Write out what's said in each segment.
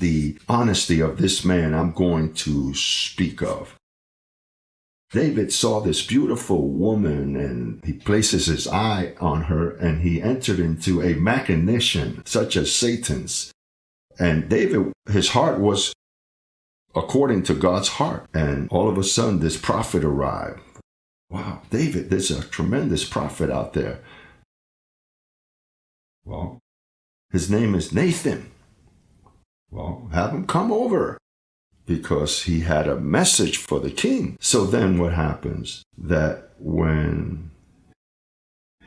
the honesty of this man I'm going to speak of. David saw this beautiful woman and he places his eye on her and he entered into a machination such as Satan's. And David, his heart was according to God's heart. And all of a sudden this prophet arrived. Wow, David, there's a tremendous prophet out there. Well, his name is Nathan. Well, have him come over, because he had a message for the king. So then what happens? That when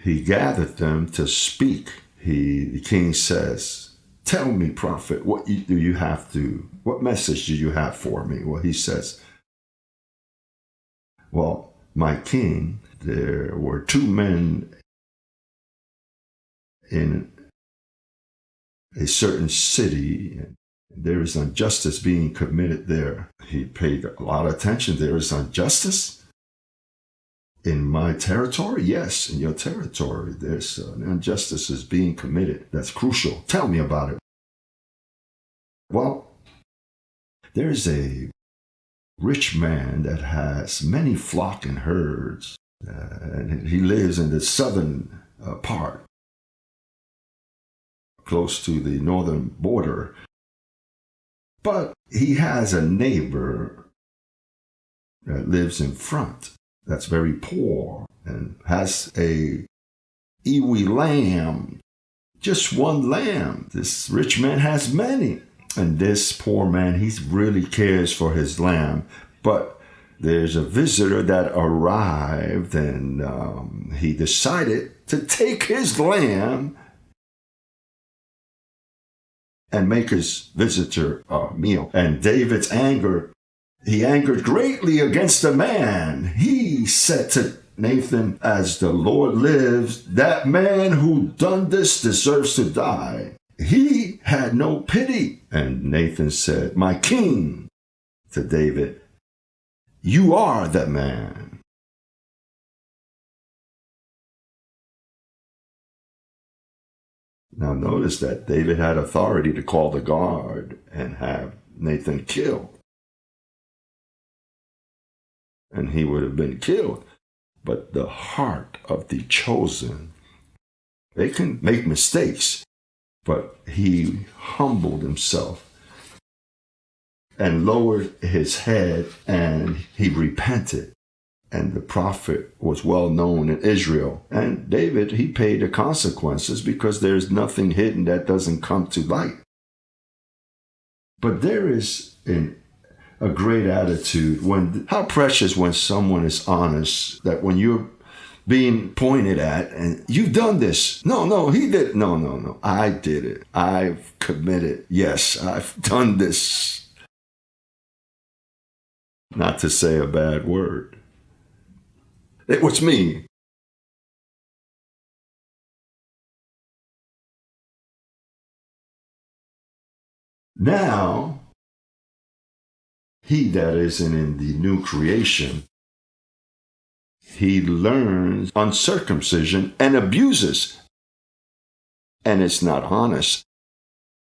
he gathered them to speak, the king says, tell me, prophet, what message do you have for me? Well, he says, well, my king, there were two men in a certain city, and there is injustice being committed there. He paid a lot of attention. There is injustice in my territory? Yes, in your territory. There's injustice is being committed. That's crucial. Tell me about it. Well, there's a rich man that has many flock and herds, and he lives in the southern part, close to the northern border. But he has a neighbor that lives in front that's very poor and has a ewe lamb, just one lamb. This rich man has many. And this poor man, he really cares for his lamb. But there's a visitor that arrived and he decided to take his lamb and make his visitor a meal. And David's he angered greatly against the man. He said to Nathan, as the Lord lives, that man who done this deserves to die. He had no pity. And Nathan said, my king, to David, you are that man. Now notice that David had authority to call the guard and have Nathan killed. And he would have been killed. But the heart of the chosen, they can make mistakes, but he humbled himself and lowered his head and he repented. And the prophet was well known in Israel. And David, he paid the consequences because there's nothing hidden that doesn't come to light. But there is a great attitude how precious when someone is honest, that when you're being pointed at and you've done this. No, he did. No, I did it. I've committed. Yes, I've done this. Not to say a bad word. It was me. Now, he that is in the new creation, he learns uncircumcision and abuses. And it's not honest.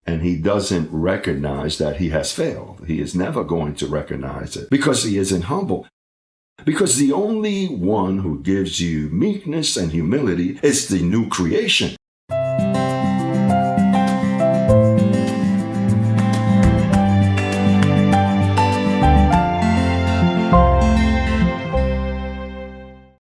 And he doesn't recognize that he has failed. He is never going to recognize it because he isn't humble. Because the only one who gives you meekness and humility is the new creation.